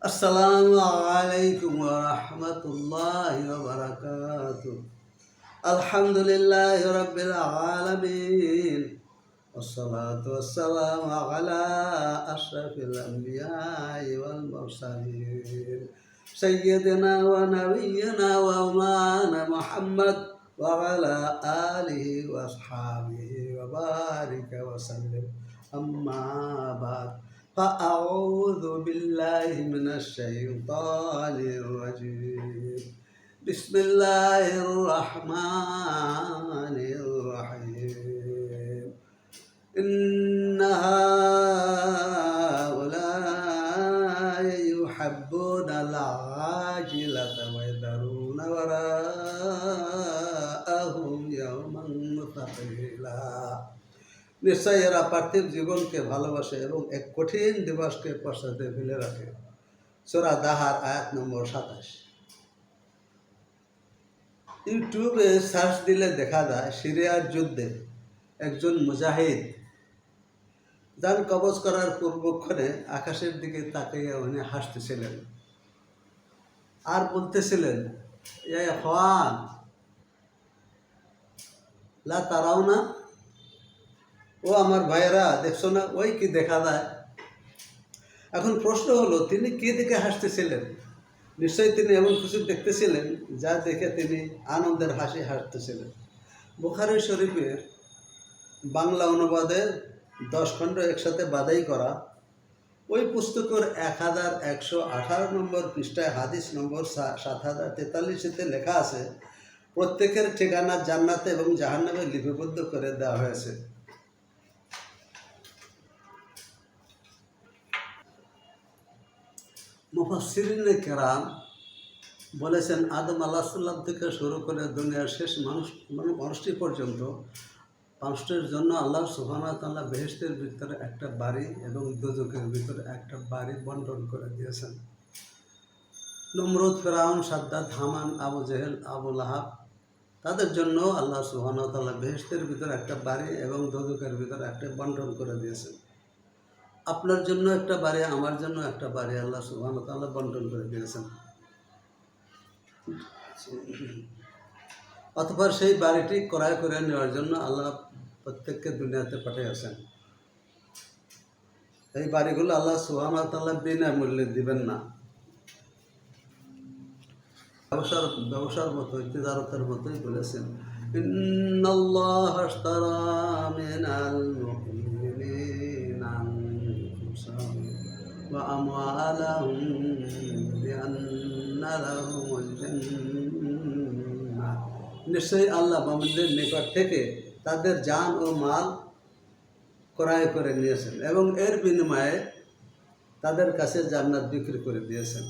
Assalamualaikum warahmatullahi wabarakatuh. Alhamdulillahi rabbil alamin. Wassalatu wassalamu ala ashrafil anbiya'i wal mursalin. Sayyidina wa nabiyyina wa maulana Muhammad wa ala alihi wa ashabihi wa barika wa sallim. Amma ba'd. فأعوذ بالله من الشيطان الرجيم بسم الله الرحمن الرحيم إن هؤلاء يحبون العاجلة ويذرون وراءهم يوما ثقيلا নিশ্চয় এরা পার্থিব জীবনকে ভালোবাসে এবং এক কঠিন দিবসকে পশ্চাতে ফেলে রাখে। সূরা দাহার আয়াত নম্বর 27। ইউটিউবে সার্চ দিলে দেখা যায় সিরিয়ার যুদ্ধে একজন মুজাহিদ যান কবজ করার পূর্বক্ষণে আকাশের দিকে তাকিয়ে উনি হাসতেছিলেন আর বলতেছিলেন, ইয়া ইখওয়ান লা তারাউনা, ও আমার ভাইয়েরা দেখছো না, ওই কি দেখা যায়। এখন প্রশ্ন হলো, তিনি কি দেখে হাসতেছিলেন? নিশ্চয়ই তিনি এমন কিছু দেখতেছিলেন যা দেখে তিনি আনন্দের হাসি হাসতেছিলেন। বুখারী শরীফের বাংলা অনুবাদে 10 খণ্ড একসাথে বাদাই করা ওই পুস্তকের 1118 নম্বর পৃষ্ঠায় হাদিস নম্বর 7043-তে লেখা আছে, প্রত্যেকের ঠিকানা জান্নাতে এবং জাহান্নামে লিপিবদ্ধ করে দেওয়া হয়েছে। মুফাসসিরিনে কেরাম বলেছেন, আদম আলাইহিস সালাম থেকে শুরু করে দুনিয়ার শেষ মানুষটি পর্যন্ত মানুষটির জন্য আল্লাহ সুবহানাহু ওয়া তাআলা বেহেশতের ভিতরে একটা বাড়ি এবং দোজখের ভিতরে একটা বাড়ি বন্টন করে দিয়েছেন। নমরুদ, ফিরআউন, সাদ্দাত, হামান, আবু জেহেল, আবু লাহাব, তাদের জন্য আল্লাহ সুবহানাহু ওয়া তাআলা বেহেশতের ভিতরে একটা বাড়ি এবং দোজখের ভিতরে একটা বন্টন করে দিয়েছেন। আপনার জন্য একটা বাড়ি, আমার জন্য একটা বাড়ি আল্লাহ সুবহানাহু ওয়া তাআলা বন্টন করে দিয়েছেন। অতঃপর সেই বাড়িটি ক্রয় করে নেওয়ার জন্য আল্লাহ প্রত্যেককে দুনিয়াতে পাঠিয়েছেন। এই বাড়িগুলো আল্লাহ সুবহানাহু ওয়া তাআলা বিনামূল্যে দিবেন না। ব্যবসার মতো, তিজারতের মতোই বলেছেন, ইন্নাল্লাহা আশতারা মিনাল মুমিনিনা আনফুসাহুম ওয়া আমওয়ালাহুম বিআন্না লাহুমুল জান্নাহ। নিশ্চয়ই আল্লাহ মুমিনদের নিকট থেকে তাদের জান ও মাল ক্রয় করে নিয়েছেন এবং এর বিনিময়ে তাদের কাছে জান্নাত বিক্রি করে দিয়েছেন।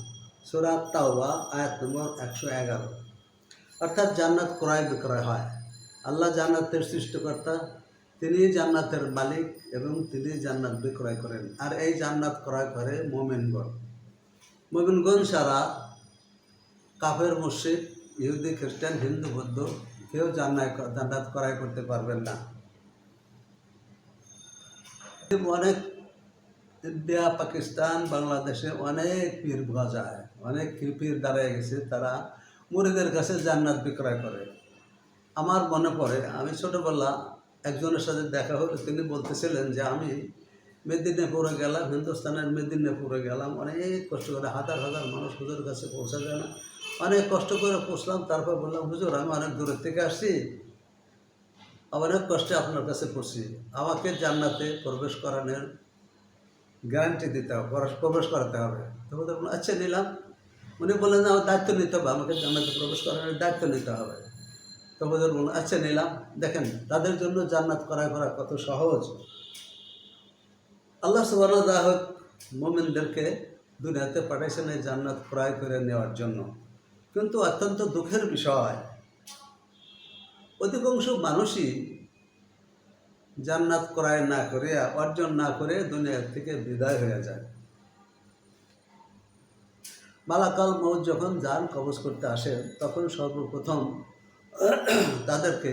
সূরা তাওবা আয়াত নম্বর 111। অর্থাৎ জান্নাত ক্রয় বিক্রয় হয়। আল্লাহ জান্নাতের সৃষ্টিকর্তা, তিনি জান্নাতের মালিক এবং তিনি জান্নাত বিক্রয় করেন। আর এই জান্নাত ক্রয় করে মুমিনগণ ছাড়া কাফের, মুশরিক, ইহুদি, খ্রিস্টান, হিন্দু, বৌদ্ধ কেউ জান্নাত ক্রয় করতে পারবেন না। অনেক ইন্ডিয়া, পাকিস্তান, বাংলাদেশে অনেক পীর পাওয়া যায়, অনেক পীর দাঁড়িয়ে গেছে, তারা মুরিদের কাছে জান্নাত বিক্রয় করে। আমার মনে পড়ে, আমি ছোটোবেলা একজনের সাথে দেখা হলো, তিনি বলতেছিলেন যে আমি মেদিনীপুরে গেলাম, হিন্দুস্তানের মেদিনীপুরে গেলাম, অনেক কষ্ট করে, হাজার হাজার মানুষ হুজুরের কাছে পৌঁছা যায় না, অনেক কষ্ট করে পৌঁছলাম। তারপর বললাম, হুজুর আমি অনেক দূরের থেকে আসছি, অনেক কষ্টে আপনার কাছে পড়ছি, আমাকে জান্নাতে প্রবেশ করানোর গ্যারান্টি দিতে হবে, প্রবেশ করাতে হবে। তো বলতে আচ্ছা নিলাম। উনি বললেন যে আমার দায়িত্ব নিতে হবে, আমাকে জান্নাতে প্রবেশ করানোর দায়িত্ব নিতে হবে। তো বললেন আচ্ছা নিলাম। দেখেন তাদের জন্য জান্নাত ক্রয় করা কত সহজ। আল্লাহ সুবহানাহু ওয়া তাআলা মুমিনদেরকে দুনিয়াতে পাঠাইছেন এই জান্নাত ক্রয় করে নেওয়ার জন্য। কিন্তু অত্যন্ত দুঃখের বিষয়, অধিকাংশ মানুষই জান্নাত ক্রয় না করে, অর্জন না করে দুনিয়ার থেকে বিদায় হয়ে যায়। মালাকাল মউত যখন জান কবজ করতে আসে, তখন সর্বপ্রথম তাদেরকে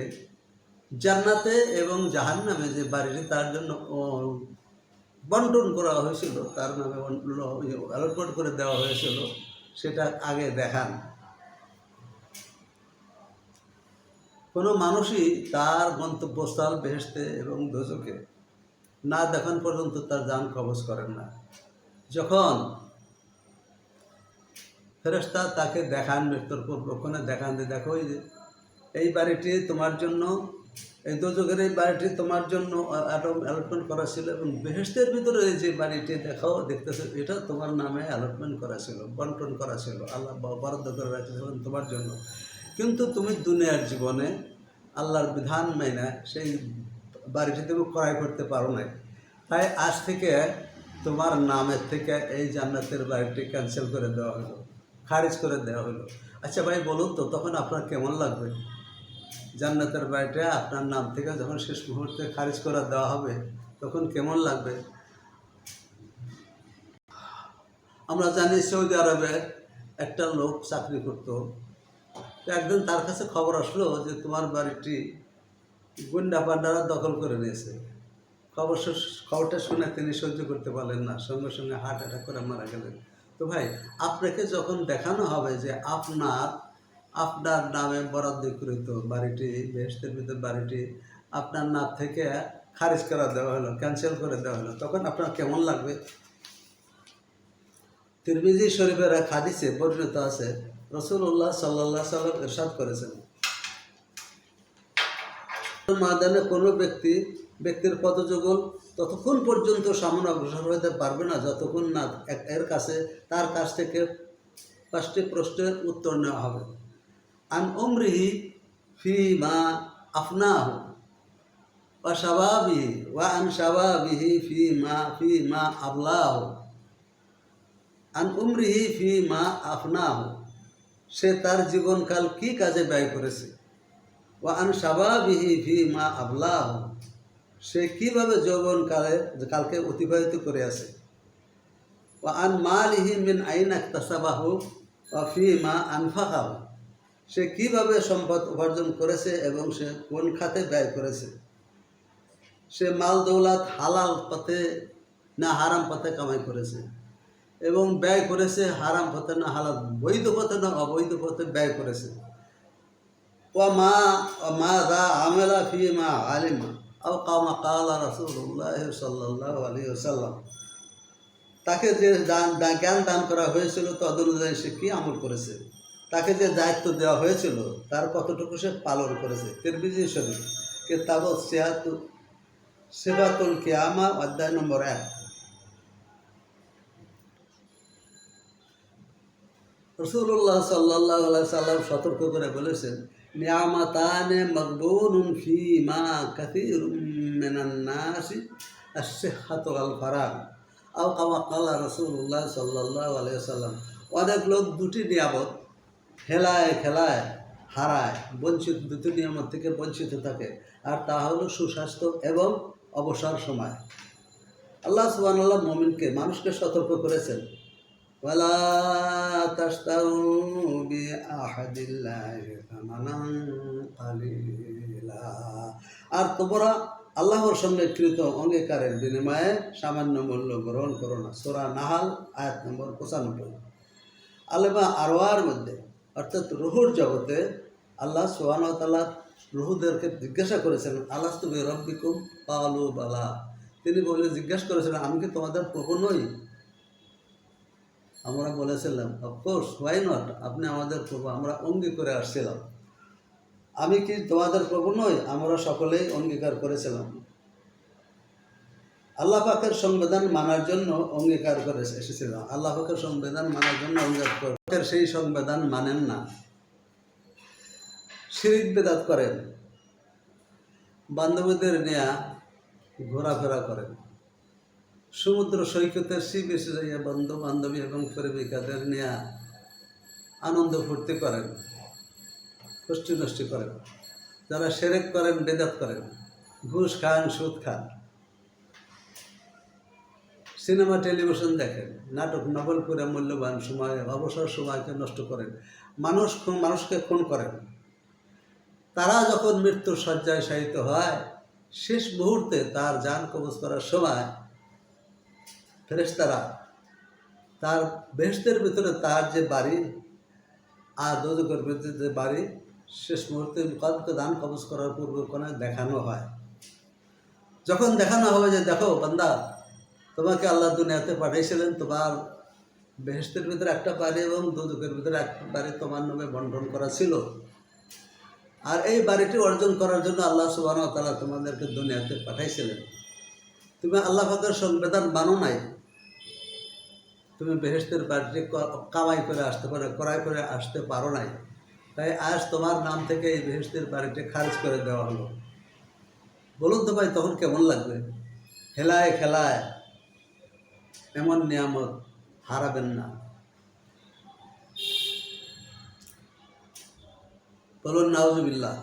জান্নাতে এবং জাহান্নামে যে বাড়িটি তার জন্য বন্টন করা হয়েছিল, তার নামে অ্যালটমেন্ট করে দেওয়া হয়েছিল, সেটা আগে দেখান। কোনো মানুষই তার গন্তব্যস্থল বেহেশতে এবং দোজখে না দেখান পর্যন্ত তার জান কবজ করেন না। যখন ফেরেশতা তাকে দেখান, মৃত্যুর পর ওখানে দেখান যে দেখো এই বাড়িটি তোমার জন্য, এই দোজখের এই বাড়িটি তোমার জন্য অ্যালটমেন্ট করা ছিল, এবং বেহেশতের ভিতরে যে বাড়িটি দেখাও দেখতেছে এটা তোমার নামে অ্যালটমেন্ট করা ছিল, বন্টন করা ছিল, আল্লাহ বরাদ্দ করে রাখছিলেন তোমার জন্য। কিন্তু তুমি দুনিয়ার জীবনে আল্লাহর বিধান মেনে সেই বাড়িটি তুমি ক্রয় করতে পারো না, তাই আজ থেকে তোমার নামের থেকে এই জান্নাতের বাড়িটি ক্যান্সেল করে দেওয়া হলো, খারিজ করে দেওয়া হলো। আচ্ছা ভাই বলুন তো, তখন আপনার কেমন লাগবে? জান্নাতের বাড়িটা আপনার নাম থেকে যখন শেষ মুহূর্তে খারিজ করে দেওয়া হবে তখন কেমন লাগবে? আমরা জানি সৌদি আরবে একটা লোক চাকরি করতো, একদিন তার কাছে খবর আসলো যে তোমার বাড়িটি গুন্ডা পান্ডারা দখল করে নিয়েছে। খবরটা শুনে তিনি সহ্য করতে পারলেন না, সঙ্গে সঙ্গে হার্ট অ্যাটাক করে মারা গেলেন। তো ভাই, আপনাকে যখন দেখানো হবে যে আপনার নামে বরাদ্দকৃত বাড়িটি, বেহেশতের ভিতর বাড়িটি আপনার নাম থেকে খারিজ করে দেওয়া হলো, ক্যান্সেল করে দেওয়া হলো, তখন আপনার কেমন লাগবে? তিরমিজি শরীফের এক হাদিসে বর্ণিত আছে, রাসূলুল্লাহ সাল্লাল্লাহু আলাইহি সাল্লাম ইরশাদ করেছেন, ময়দানে কোনো ব্যক্তির পদযুগল ততক্ষণ পর্যন্ত সামনে অগ্রসর হতে পারবে না যতক্ষণ না তার কাছ থেকে 5টি প্রশ্নের উত্তর নেওয়া হবে। আন উমরিহি ফি মা আফনাহু ওয়া শাবাবিহি ওয়া আন শাবাবিহি ফি মা আবলাহু। আন উমরিহি ফি মা আফনাহু, সে তার জীবনকাল কি কাজে ব্যয় করেছে। ওয়া আন শাবাবিহি ফি মা আবলাহু, সে কীভাবে কালকে অতিবাহিত করে আছে। ওয়া আন মালিহি মিন আইনা ইকতাসাবাহু ওয়া ফি মা আনফাকাহু, সে কীভাবে সম্পদ উপার্জন করেছে এবং সে কোন খাতে ব্যয় করেছে। সে মাল দৌলত হালাল পথে না হারাম পথে কামাই করেছে, এবং ব্যয় করেছে হারাম পথে না হালাল, বৈধ পথে না অবৈধ পথে ব্যয় করেছে। ওয়া মা দা আমেলা ফি মা আলিমা আও কামা কালা রাসূলুল্লাহ সাল্লাল্লাহু আলাইহি ওয়াসাল্লাম, তাকে যে জ্ঞান দান করা হয়েছিল তদনুযায়ী সে কী আমল করেছে, তাকে যে দায়িত্ব দেওয়া হয়েছিল তার কতটুকু সে পালন করেছে। তিরমিজি শরীফ কিতাব সিফাতুল কিয়ামা অধ্যায় নম্বর 1। রাসূলুল্লাহ সাল্লাল্লাহু আলাইহি সাল্লাম সতর্ক করে বলেছেন, নিয়ামাতানে মাগবুনুন ফীমা কাসীরুম মিনান নাসি আস-সিহহাতু ওয়াল ফারাগ আও কামা ক্বালা রাসূলুল্লাহ সাল্লাল্লাহু আলাইহি সাল্লাম। অনেক লোক দুটি নিয়ামত খেলায় হারায়, দুটি নিয়ামত থেকে বঞ্চিত থাকে, আর তা হলো সুস্বাস্থ্য এবং অবসর সময়। আল্লাহ সুবহানাহু ওয়া তাআলা মুমিনকে, মানুষকে সতর্ক করেছেন, ওয়ালা তাশতারু বিআহাদিল্লাহি সামানান কালিলা, আর তোমরা আল্লাহর সঙ্গে কৃত অঙ্গীকারের বিনিময়ে সামান্য মূল্য গ্রহণ করো না। সূরা নাহাল আয়াত নম্বর 95। আলেমা আরওয়ার মধ্যে, অর্থাৎ রুহুর জগতে আল্লাহ সুবহানাহু ওয়া তাআলা রুহুদেরকে জিজ্ঞাসা করেছেন, আলাস্তু বিরাব্বিকুম ক্বালু বালা, তিনি জিজ্ঞাসা করেছিলেন, আমি কি তোমাদের প্রভু নই? আমরা বলেছিলাম, অফকোর্স, হোয়াই নট, আপনি আমাদের প্রভু। আমরা অঙ্গীকার করে আসছিলাম, আমি কি তোমাদের প্রভু নই? আমরা সকলেই অঙ্গীকার করেছিলাম। আল্লাহ পাকের সংবিধান মানার জন্য অঙ্গীকার করে এসেছিলাম। আল্লাহ পাকের সংবিধান মানার জন্য অঙ্গীকার করে, সেই সংবিধান মানেন না, শিরক বিদআত করেন, বান্ধবীদের নিয়ে ঘোরাফেরা করেন, সমুদ্র সৈকতের সি বিচে যাইয়া বন্ধু বান্ধবী এবং প্রেমিকাদের নিয়ে আনন্দ ফুর্তি করেন, খুষ্টি নষ্টি করেন। যারা শিরক করেন, বিদআত করেন, ঘুষ খান, সুদ খান, সিনেমা টেলিভিশন দেখেন, নাটক নকল করে মূল্যবান সময়, অবসর সময়কে নষ্ট করেন, মানুষকে খুন করেন। তারা যখন মৃত্যুর শয্যায় শায়িত হয়, শেষ মুহূর্তে তার জান কবজ করার সময় ফেরেশতারা তার বেহেশতের ভিতরে তার যে বাড়ি আর দোজখের ভিতরে যে বাড়ি শেষ মুহূর্তে মুকাদ্দে দান কবজ করার পূর্বে ওখানে দেখানো হয়। যখন দেখানো হবে যে দেখো বান্দা, তোমাকে আল্লাহ দুনিয়াতে পাঠিয়েছিলেন, তোমার বেহেশতের ভিতরে একটা বাড়ি এবং দোজখের ভিতরে একটা বাড়ি তোমার নামে বন্টন করা ছিল, আর এই বাড়িটি অর্জন করার জন্য আল্লাহ সুবহানাহু ওয়া তাআলা তোমাদেরকে দুনিয়াতে পাঠাইছিলেন। তুমি আল্লাহ পাকের সংবিধান মানো নাই, তুমি বেহেশতের বাড়িটি কামাই করে আসতে পারো, ক্রয় করে আসতে পারো নাই, তাই আজ তোমার নাম থেকে এই বেহেশতের বাড়িটি খারিজ করে দেওয়া হলো। বলুন তো ভাই, তখন কেমন লাগবে? হেলায় খেলায় এমন নিয়ামত হারাবেন না। বলুন নাউজুবিল্লাহ।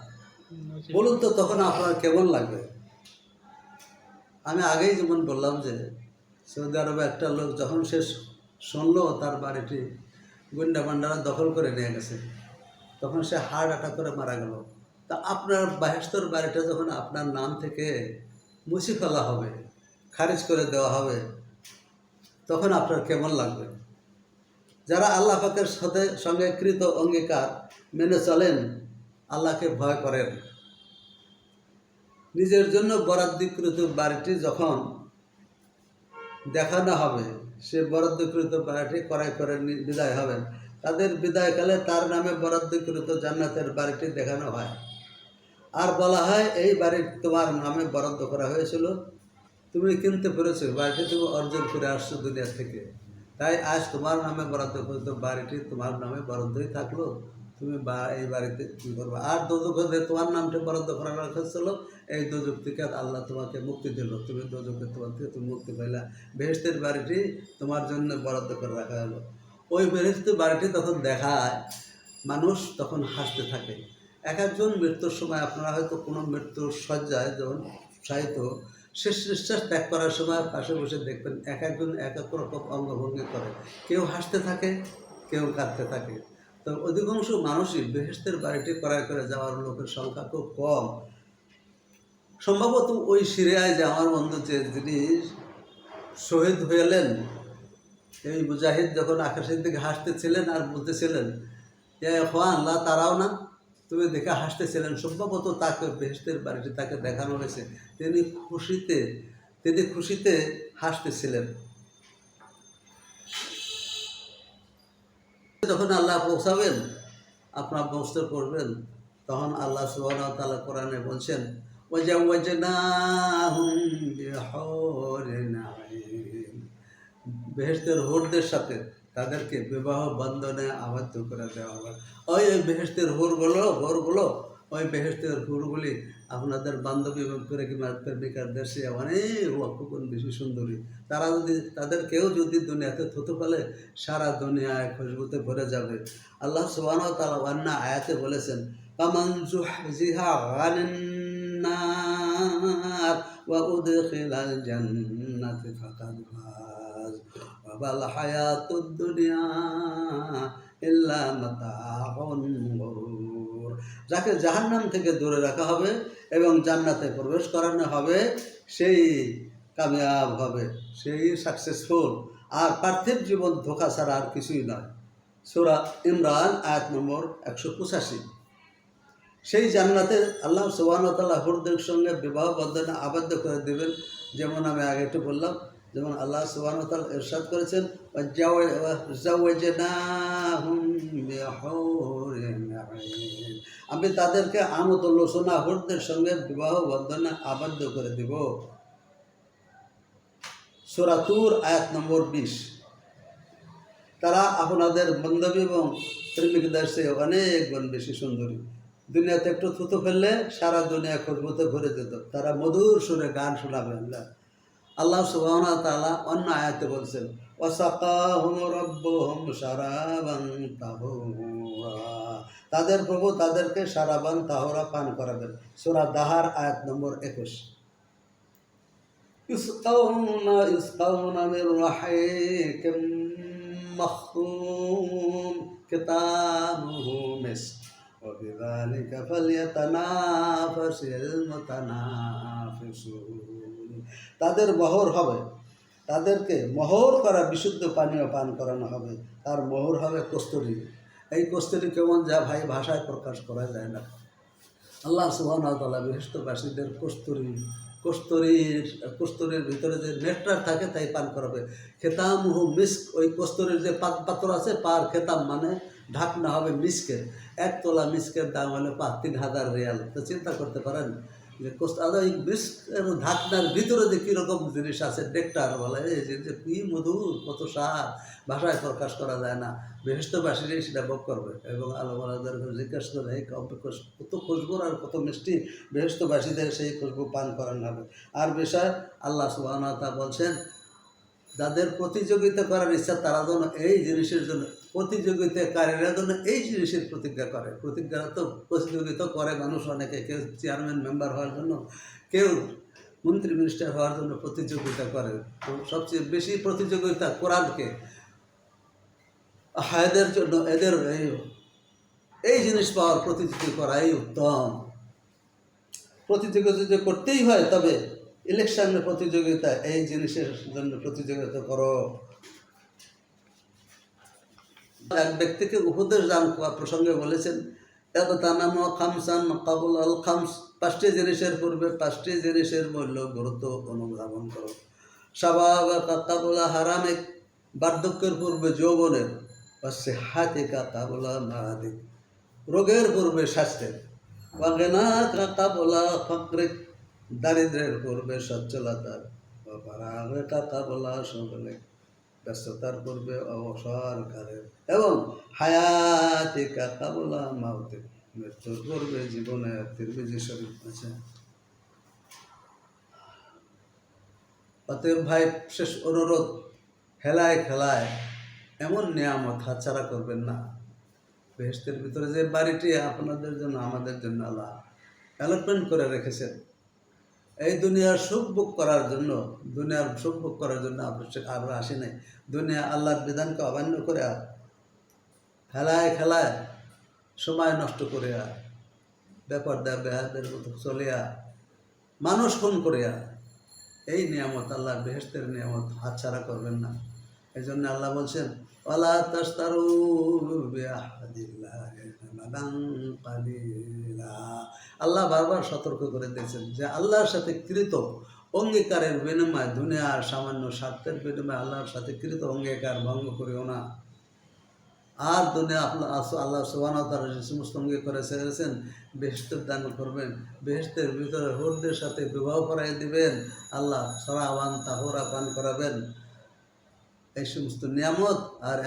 বলুন তো তখন আপনার কেমন লাগবে? আমি আগেই যেমন বললাম যে সৌদি আরবে একটা লোক যখন সে শুনলো তার বাড়িটি গুন্ডা বান্ডারা দখল করে নিয়ে গেছে, তখন সে হার্ট অ্যাটাক করে মারা গেল। তা আপনার বেহেশতের বাড়িটা যখন আপনার নাম থেকে মুছে ফেলা হবে, খারিজ করে দেওয়া হবে, তখন আপনার কেমন লাগবে? যারা আল্লাহ পাকের সঙ্গে কৃত অঙ্গীকার মেনে চলেন, আল্লাহকে ভয় করেন, নিজের জন্য বরাদ্দকৃত বাড়িটি যখন দেখানো হবে, সে বরাদ্দকৃত বাড়িটি ক্রয় করে বিদায় হবেন, তাদের বিদায়কালে তার নামে বরাদ্দকৃত জান্নাতের বাড়িটি দেখানো হয়, আর বলা হয় এই বাড়ি তোমার নামে বরাদ্দ করা হয়েছিল, তুমি কিনতে পেরেছো, বাড়িটি তুমি অর্জন করে আসছো দুনিয়া থেকে, তাই আজ তোমার নামে বরাদ্দকৃত বাড়িটি তোমার নামে বরাদ্দই থাকলো, তুমি এই বাড়িতে কী করবে। আর দোজখে তোমার নামটা বরাদ্দ করা রাখা ছিল, এই দোজখ থেকে আল্লাহ তোমাকে মুক্তি দিল, তুমি দোজখে তোমার থেকে তুমি মুক্তি পাইলা, বেহেশতের বাড়িটি তোমার জন্য বরাদ্দ করে রাখা হলো। ওই বেহেশতের বাড়িটি তখন দেখায়, মানুষ তখন হাসতে থাকে। এক একজন মৃত্যুর সময়, আপনারা হয়তো কোনো মৃত্যুর শয্যায় যখন শায়িত শেষ নিঃশ্বাস ত্যাগ করার সময় পাশে বসে দেখবেন এক একজন এক এক রকম অঙ্গভঙ্গি করে, কেউ হাসতে থাকে, কেউ কাঁদতে থাকে। তো অধিকাংশ মানুষই বেহেশতের বাড়িটি ক্রয় করে যাওয়ার লোকের সংখ্যা খুব কম। সম্ভবত ওই সিরিয়ায় যে আমার বন্ধু যিনি শহীদ হইলেন, এই মুজাহিদ যখন আকাশের দিকে হাসতেছিলেন আর বলতেছিলেন যে আল্লাহ তারাও না, তুমি দেখে হাসতেছিলেন, সম্ভবত তাকে বেহেশতের বাড়িটি তাকে দেখানো হয়েছে, তিনি খুশিতে হাসতেছিলেন। যখন আল্লাহ পৌঁছাবেন, আপনার বস্তু করবেন, তখন আল্লাহ সুবহানাহু ওয়া তাআলা কোরআনে বলছেন ওয়াজাওয়াজনাহুম বিহুরিন আইন, বেহেশতের হুরদের সাথে তাদেরকে বিবাহ বন্ধনে আবদ্ধ করে দেওয়া হবে। ওই বেহেশতের হুরগুলো ওই বেহেশতের হুরগুলি আপনাদের বান্ধবী এবং প্রেমিকার দেশে অনেক লক্ষ গুণ বেশি সুন্দরী। তারা যদি কেউ যদি দুনিয়াতে থুতু ফেলে, সারা দুনিয়ায় খুশবুতে ভরে যাবে। আল্লাহ সুবহানাহু ওয়া তাআলা অন্য আয়াতে বলেছেন ফামান যুহজিহা আনিন নার ওয়া উদখিলাল জান্নাতি ফাকাদ ফাজ ওয়া মাল হায়াতুদ দুনিয়া ইল্লা মাতাউন গুরুর। যাকে জাহান্নাম থেকে দূরে রাখা হবে এবং জান্নাতে প্রবেশ করানো হবে, সেই কামিয়াব হবে, সেই সাকসেসফুল। আর পার্থিব জীবন ধোঁকা ছাড়া আর কিছুই নয়। সূরা ইমরান আয়াত নম্বর 185। সেই জান্নাতে আল্লাহ সুবহানাহু ওয়া তাআলা হুরদের সঙ্গে বিবাহ বন্ধনে আবদ্ধ করে দেবেন। যেমন আমি আগে একটু বললাম, যেমন আল্লাহ সুবহানাহু ওয়া তাআলা ইরশাদ করেছেন ওয়াজাওয়াজনাহুম বিহুরিন আইন, আমি তাদেরকে আমোদলোচনা হুরদের সঙ্গে বিবাহ বন্ধনে আবদ্ধ করে দেব। সূরা তুর আয়াত নম্বর 20। তারা আপনাদের বান্ধবী এবং প্রেমিকদের চেয়ে অনেক গুণ বেশি সুন্দরী। দুনিয়াতে একটু থুতু ফেললে সারা দুনিয়া খুশবুতে ভরে যেত, তারা মধুর সুরে গান শোনাবেন। আল্লাহ সুবহানাহু ওয়া তাআলা অন্য আয়াতে বলছেন ওয়াসাকাহুম রাব্বুহুম শারাবান তাহুরা, তাদের প্রভু তাদেরকে শারাবান তাহুরা পান করাবেন। সূরা দাহার আয়াত নম্বর 21। ইসকাউনা মির রাহিকিম মাখতুম কিতাবুহু মিসক ওয়া বিযালিকা ফালইয়াতানাফাসিল মুতানাফিসুন। তাদের বহর হবে তাদেরকে মোহর করা বিশুদ্ধ পানীয় পান করানো হবে। তার মোহর হবে কস্তুরী। এই কস্তুরী কেমন, যা ভাই ভাষায় প্রকাশ করা যায় না। আল্লাহ সুবহানাহু ওয়া তাআলা বেহেশতবাসীদের কস্তুরীর ভিতরে যে নেকটার থাকে তাই পান করাবে। খেতামুহু মিস্ক, ওই কস্তুরীর যে পাত্র আছে পার, খেতাম মানে ঢাকনা হবে মিস্কের। 1 তোলা মিস্কের দাম হলো 3,000 রিয়াল। তো চিন্তা করতে পারেন যে এই মিস্কের ঢাকনার ভিতরে যে কীরকম জিনিস আছে, নেকটার বলে, এই যে কী মধুর, কত স্বাদ, ভাষায় প্রকাশ করা যায় না। বেহেশতবাসীরাই সেটা ভোগ করবে। এবং আল্লাহদের জিজ্ঞাসা করে এই কত খুশবুর আর কত মিষ্টি, বেহেশতবাসীদের সেই খুশবু পান করানো হবে। আর বিষয় আল্লাহ সুবহানাহু ওয়া তাআলা বলছেন, যাদের প্রতিযোগিতা করার ইচ্ছা তারা যেন এই জিনিসের জন্য, প্রতিযোগিতাকারীরা যেন এই জিনিসের প্রতিজ্ঞা করে। প্রতিযোগিতা করে মানুষ অনেকে, কেউ চেয়ারম্যান মেম্বার হওয়ার জন্য, কেউ মন্ত্রী মিনিস্টার হওয়ার জন্য প্রতিযোগিতা করে। তো সবচেয়ে বেশি প্রতিযোগিতা কোরআনকে হায়দের জন্য, এদের এই জিনিস পাওয়ার প্রতিযোগিতা করাই উত্তম। প্রতিযোগিতা যদি করতেই হয় তবে ইলেকশনের প্রতিযোগিতা, এই জিনিসের জন্য প্রতিযোগিতা করো। এক ব্যক্তিকে উপদেশ দান প্রসঙ্গে বলেছেন, ইগতানামু খামসান ক্বাবলা আল খামস, 5টি জিনিসের পূর্বে 5টি জিনিসের মূল্য গুরুত্ব অনুধাবন করো। শাবাবাকা ক্বাবলা হারামিক, বার্ধক্যের পূর্বে যৌবনের। সিহ্হাতিকা ক্বাবলা মারাদিক, রোগের পূর্বে স্বাস্থ্যের। ওয়া গিনাকা ক্বাবলা ফাকরিক, দারিদ্র্যের পূর্বে সচ্ছলতার। ওয়া ফারাগিকা ক্বাবলা শুগলিক, ব্যস্ততার পূর্বে অবসর কালের। এবং হায়াতিকা ক্বাবলা মাউতিক, মৃত্যুর পূর্বে জীবনের। তিরমিজি শরীফ আছে। অতএব ভাই, শেষ অনুরোধ, হেলায় খেলায় এমন নিয়ামত হাতছাড়া করবেন না। বেহেশতের ভিতরে যে বাড়িটি আপনাদের জন্য, আমাদের জন্য আল্লাহ অ্যালটমেন্ট করে রেখেছেন, এই দুনিয়ার সুখ ভোগ করার জন্য, আমরা আসি নাই। দুনিয়া আল্লাহর বিধানকে অমান্য করে, খেলায় খেলায় সময় নষ্ট করিয়া, ব্যাপার বেহাদের মতো চলিয়া, মানুষ খুন করিয়া, এই নিয়ামত, আল্লাহ বেহেশতের নিয়ামত হাতছাড়া করবেন না। এই জন্য আল্লাহ বলছেন, ওয়ালা তাশতারু বিআহদিল্লাহি সামানান কালিলা। আল্লাহ বারবার সতর্ক করে দিয়েছেন যে আল্লাহর সাথে কৃত অঙ্গীকারের বিনিময়ে, দুনিয়ার সামান্য স্বার্থের বিনিময়ে আল্লাহর সাথে কৃত অঙ্গীকার ভঙ্গ করিও না। আর দুনিয়া আল্লাহ সুবহানাহু ওয়া তাআলা যে সমস্ত অঙ্গীকার করেছেন, বেহেশতের দান করবেন, বেহেশতের ভিতরে হুরদের সাথে বিবাহ করাই দিবেন, আল্লাহ সরাওয়ান তাহুরা পান করাবেন, এই সমস্ত নিয়ামত। আর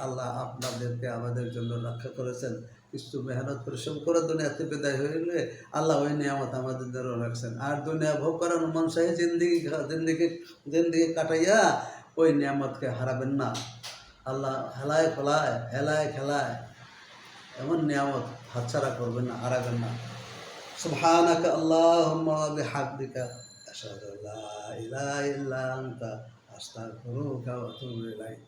আল্লাহ আপনাদেরকে আমাদের জন্য রক্ষা করেছেন। কিছু মেহনত পরিশ্রম করে দুনিয়াতে বিদায় হইলে আল্লাহ ওই নিয়ামত আমাদের জন্য রাখছেন। আর দুনিয়া ভোগ করার মন চাই জিন্দিগি কাটাইয়া ওই নিয়ামতকে হারাবেন না। আল্লাহ হেলায় খেলায় এমন নিয়ামত হাতছাড়া করবেন না, হারাবেন না। সুবহানাকা আল্লাহুম্মা ওয়া বিহামদিকা, আশহাদু আল্লা ইলাহা ইল্লা আনতা, আস্তাগফিরুকা ওয়া আতুবু ইলাইক।